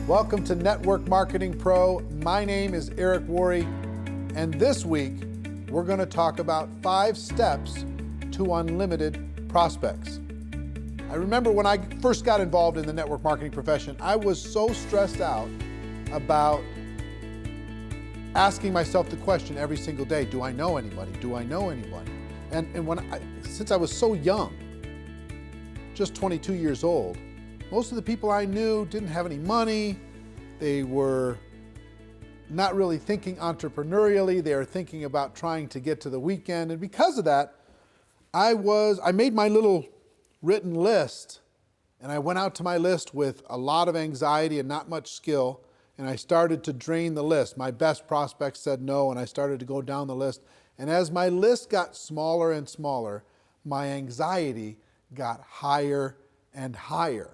Welcome to Network Marketing Pro. My name is Eric Worre, and this week we're going to talk about 5 steps to unlimited prospects. I remember when I first got involved in the network marketing profession, I was so stressed out about asking myself the question every single day, do I know anybody? Do I know anybody? And since I was so young, just 22 years old, most of the people I knew didn't have any money. They were not really thinking entrepreneurially. They were thinking about trying to get to the weekend. And because of that, I made my little written list, and I went out to my list with a lot of anxiety and not much skill, and I started to drain the list. My best prospects said no, and I started to go down the list. And as my list got smaller and smaller, my anxiety got higher and higher.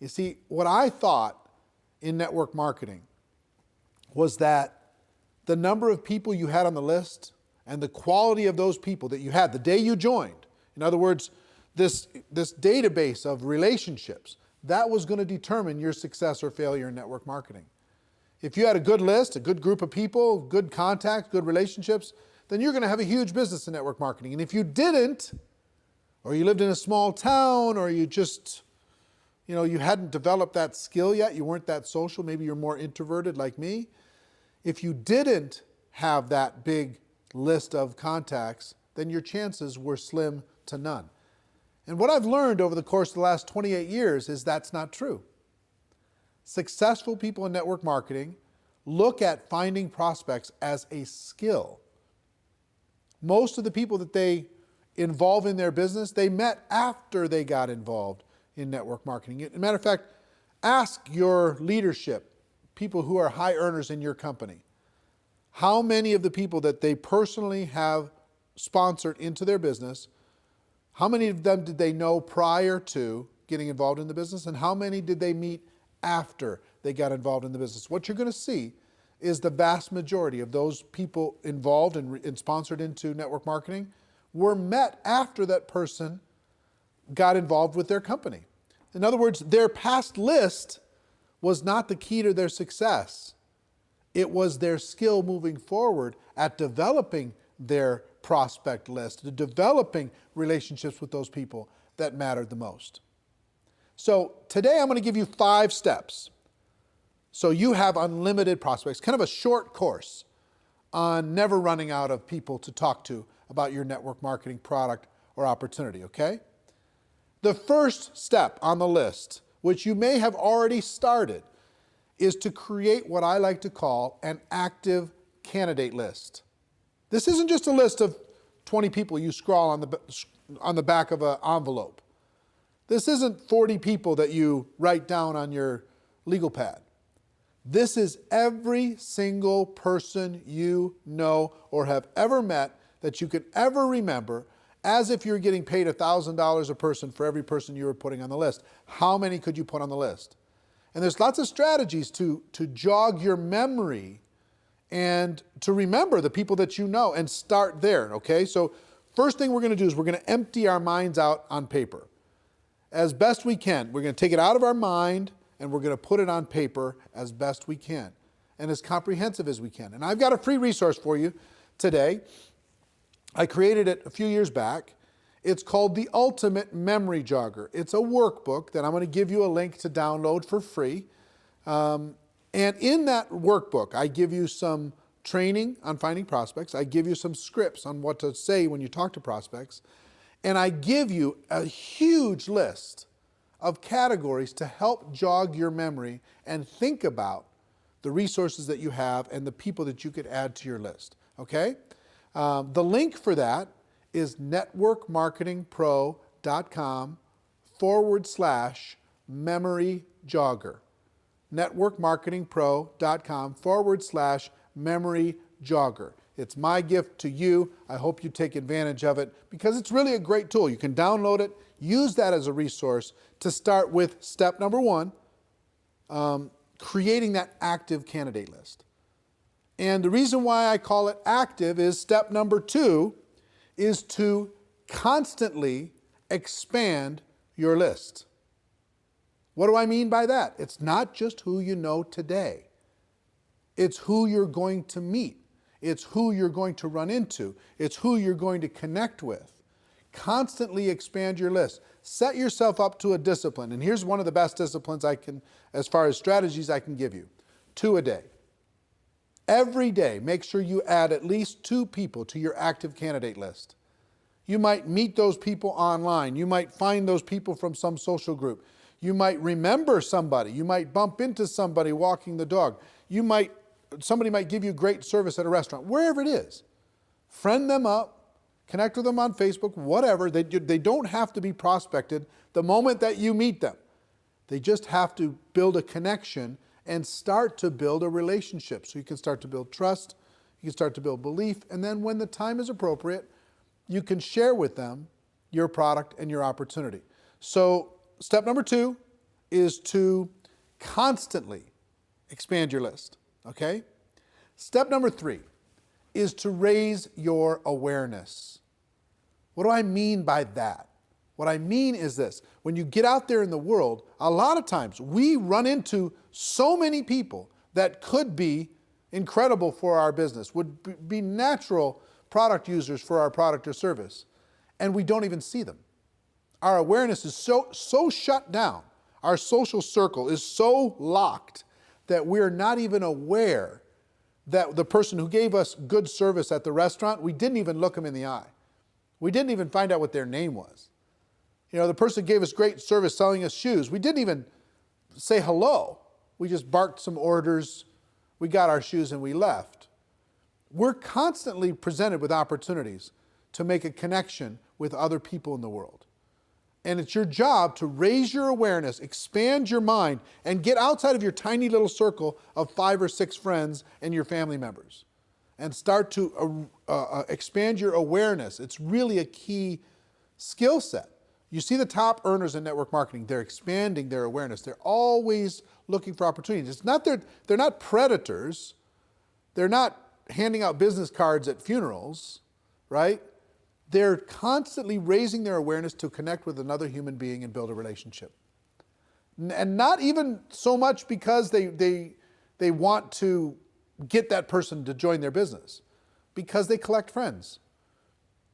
You see, what I thought in network marketing was that the number of people you had on the list and the quality of those people that you had the day you joined, in other words, this database of relationships, that was going to determine your success or failure in network marketing. If you had a good list, a good group of people, good contacts, good relationships, then you're going to have a huge business in network marketing. And if you didn't, or you lived in a small town, or you just, you hadn't developed that skill yet, you weren't that social, maybe you're more introverted like me. If you didn't have that big list of contacts, then your chances were slim to none. And what I've learned over the course of the last 28 years is that's not true. Successful people in network marketing look at finding prospects as a skill. Most of the people that they involve in their business, they met after they got involved in network marketing. As a matter of fact, ask your leadership, people who are high earners in your company, how many of the people that they personally have sponsored into their business, how many of them did they know prior to getting involved in the business, and how many did they meet after they got involved in the business? What you're going to see is the vast majority of those people involved and sponsored into network marketing were met after that person got involved with their company. In other words, their past list was not the key to their success. It was their skill moving forward at developing their prospect list, to developing relationships with those people that mattered the most. So today I'm going to give you 5 steps so you have unlimited prospects, kind of a short course on never running out of people to talk to about your network marketing product or opportunity, okay? The first step on the list, which you may have already started, is to create what I like to call an active candidate list. This isn't just a list of 20 people you scrawl on the back of an envelope. This isn't 40 people that you write down on your legal pad. This is every single person you know or have ever met that you could ever remember, as if you're getting paid $1,000 a person for every person you were putting on the list. How many could you put on the list? And there's lots of strategies to jog your memory and to remember the people that you know and start there, okay? So first thing we're going to do is we're going to empty our minds out on paper. As best we can. We're going to take it out of our mind and we're going to put it on paper as best we can and as comprehensive as we can. And I've got a free resource for you today. I created it a few years back. It's called the Ultimate Memory Jogger. It's a workbook that I'm going to give you a link to download for free. And in that workbook, I give you some training on finding prospects. I give you some scripts on what to say when you talk to prospects. And I give you a huge list of categories to help jog your memory and think about the resources that you have and the people that you could add to your list, okay? The link for that is networkmarketingpro.com/memory jogger. networkmarketingpro.com/memory jogger. It's my gift to you. I hope you take advantage of it because it's really a great tool. You can download it, use that as a resource to start with step number 1, creating that active candidate list. And the reason why I call it active is step number 2 is to constantly expand your list. What do I mean by that? It's not just who you know today. It's who you're going to meet. It's who you're going to run into. It's who you're going to connect with. Constantly expand your list. Set yourself up to a discipline. And here's one of the best disciplines I can, as far as strategies I can give you. 2 a day. Every day, make sure you add at least 2 people to your active candidate list. You might meet those people online. You might find those people from some social group. You might remember somebody. You might bump into somebody walking the dog. Somebody might give you great service at a restaurant, wherever it is. Friend them up, connect with them on Facebook, whatever. They don't have to be prospected the moment that you meet them. They just have to build a connection and start to build a relationship. So you can start to build trust, you can start to build belief, and then when the time is appropriate, you can share with them your product and your opportunity. So step number 2 is to constantly expand your list, okay? Step number 3 is to raise your awareness. What do I mean by that? What I mean is this: when you get out there in the world, a lot of times we run into so many people that could be incredible for our business, would be natural product users for our product or service, and we don't even see them. Our awareness is so shut down. Our social circle is so locked that we're not even aware that the person who gave us good service at the restaurant, we didn't even look them in the eye. We didn't even find out what their name was. You know, the person who gave us great service selling us shoes, we didn't even say hello. We just barked some orders, we got our shoes and we left. We're constantly presented with opportunities to make a connection with other people in the world. And it's your job to raise your awareness, expand your mind, and get outside of your tiny little circle of 5 or 6 friends and your family members. And start to expand your awareness. It's really a key skill set. You see the top earners in network marketing, they're expanding their awareness. They're always looking for opportunities. It's not they're not predators. They're not handing out business cards at funerals, right? They're constantly raising their awareness to connect with another human being and build a relationship. And not even so much because they want to get that person to join their business, because they collect friends.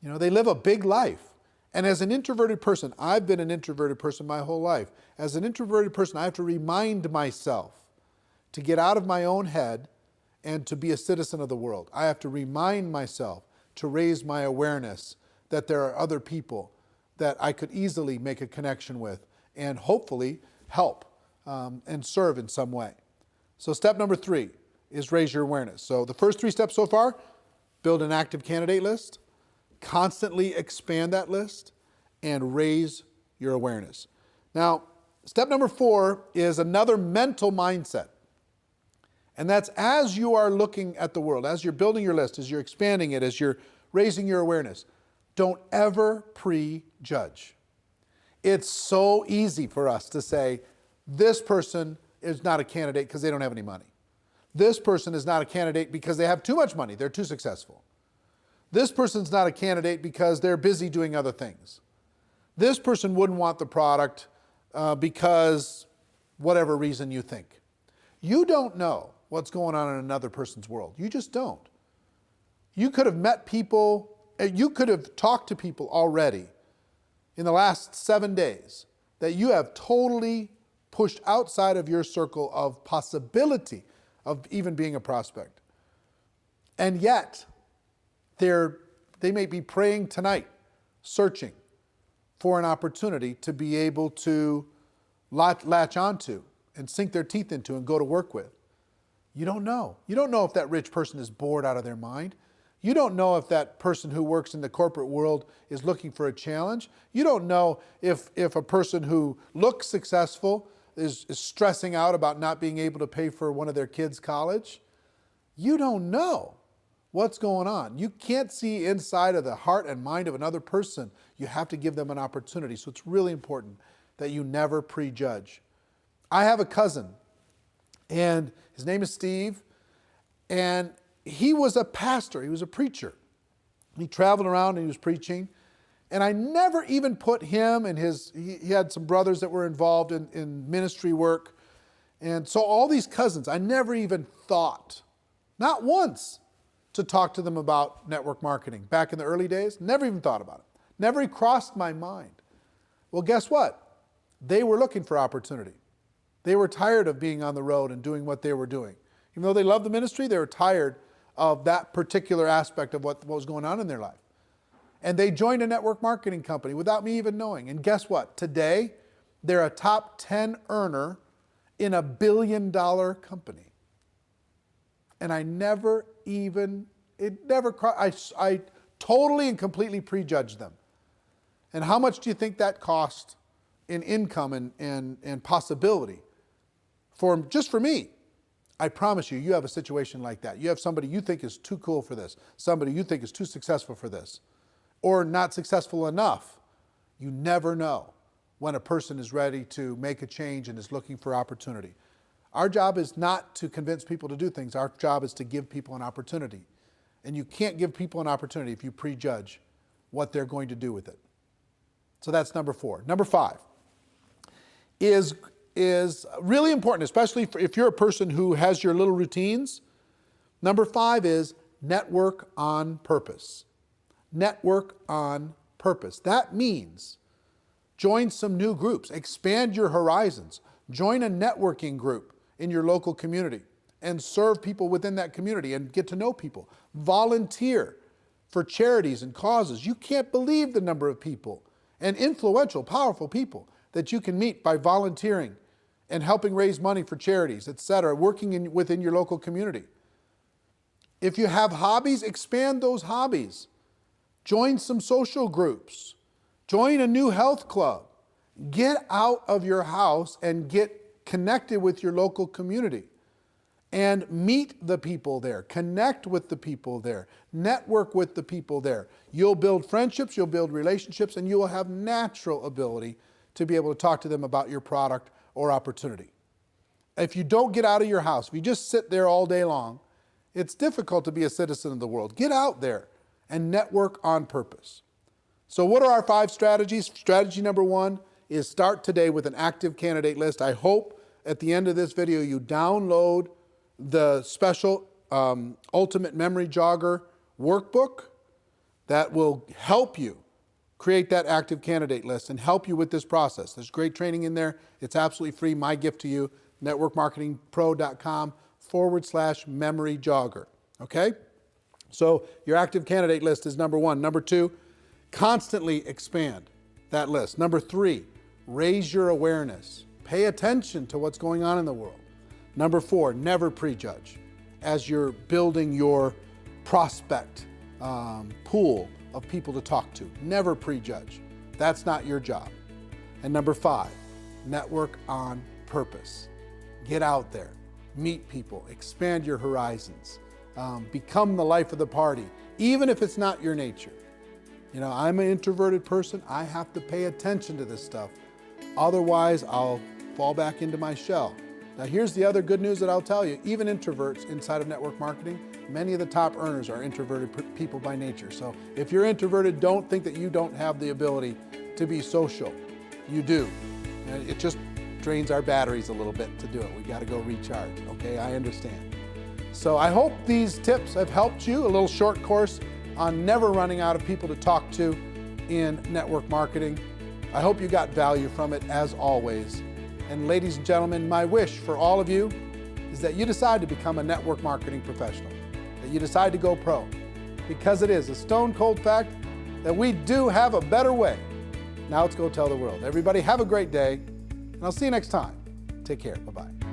You know, they live a big life. And as an introverted person, I've been an introverted person my whole life. As an introverted person, I have to remind myself to get out of my own head and to be a citizen of the world. I have to remind myself to raise my awareness that there are other people that I could easily make a connection with and hopefully help and serve in some way. So step number 3 is raise your awareness. So the first 3 steps so far: build an active candidate list, constantly expand that list, and raise your awareness. Now, step number 4 is another mental mindset. And that's as you are looking at the world, as you're building your list, as you're expanding it, as you're raising your awareness, don't ever prejudge. It's so easy for us to say, this person is not a candidate because they don't have any money. This person is not a candidate because they have too much money, they're too successful. This person's not a candidate because they're busy doing other things. This person wouldn't want the product because whatever reason you think. You don't know what's going on in another person's world. You just don't. You could have met people, you could have talked to people already in the last 7 days that you have totally pushed outside of your circle of possibility of even being a prospect. And yet, they may be praying tonight, searching for an opportunity to be able to latch onto and sink their teeth into and go to work with. You don't know. You don't know if that rich person is bored out of their mind. You don't know if that person who works in the corporate world is looking for a challenge. You don't know if a person who looks successful is stressing out about not being able to pay for one of their kids' college. You don't know what's going on. You can't see inside of the heart and mind of another person. You have to give them an opportunity. So it's really important that you never prejudge. I have a cousin, and his name is Steve, and he was a pastor. He was a preacher. He traveled around and he was preaching, And I never even put him and he had some brothers that were involved in ministry work. And so all these cousins, I never even thought, not once, to talk to them about network marketing. Back in the early days, never even thought about it. Never even crossed my mind. Well, guess what? They were looking for opportunity. They were tired of being on the road and doing what they were doing. Even though they loved the ministry, they were tired of that particular aspect of what was going on in their life. And they joined a network marketing company without me even knowing. And guess what? Today, they're a top 10 earner in a $1 billion company. And I never even, I totally and completely prejudged them. And how much do you think that cost in income and possibility just for me? I promise you, you have a situation like that. You have somebody you think is too cool for this, somebody you think is too successful for this, or not successful enough. You never know when a person is ready to make a change and is looking for opportunity. Our job is not to convince people to do things. Our job is to give people an opportunity. And you can't give people an opportunity if you prejudge what they're going to do with it. So that's number 4. Number 5 is really important, especially if you're a person who has your little routines. Number 5 is network on purpose. Network on purpose. That means join some new groups, expand your horizons, join a networking group in your local community and serve people within that community and get to know people. Volunteer for charities and causes. You can't believe the number of people and influential, powerful people that you can meet by volunteering and helping raise money for charities, etc., working within your local community. If you have hobbies, expand those hobbies. Join some social groups. Join a new health club. Get out of your house and get connected with your local community and meet the people there. Connect with the people there. Network with the people there. You'll build friendships, you'll build relationships, and you will have natural ability to be able to talk to them about your product or opportunity. If you don't get out of your house, if you just sit there all day long, it's difficult to be a citizen of the world. Get out there and network on purpose. So what are our 5 strategies? Strategy number 1 is start today with an active candidate list. I hope at the end of this video you download the special Ultimate Memory Jogger workbook that will help you create that active candidate list and help you with this process. There's great training in there. It's absolutely free. My gift to you, networkmarketingpro.com/memory jogger. Okay? So your active candidate list is number 1. Number 2, constantly expand that list. Number 3, raise your awareness. Pay attention to what's going on in the world. Number 4, never prejudge as you're building your prospect pool of people to talk to. Never prejudge. That's not your job. And number 5, network on purpose. Get out there, meet people, expand your horizons, become the life of the party, even if it's not your nature. You know, I'm an introverted person. I have to pay attention to this stuff. Otherwise, I'll fall back into my shell. Now, here's the other good news that I'll tell you. Even introverts inside of network marketing, many of the top earners are introverted people by nature. So if you're introverted, don't think that you don't have the ability to be social. You do. And it just drains our batteries a little bit to do it. We got to go recharge, okay? I understand. So I hope these tips have helped you. A little short course on never running out of people to talk to in network marketing. I hope you got value from it, as always. And ladies and gentlemen, my wish for all of you is that you decide to become a network marketing professional, that you decide to go pro, because it is a stone cold fact that we do have a better way. Now let's go tell the world. Everybody have a great day, and I'll see you next time. Take care. Bye-bye.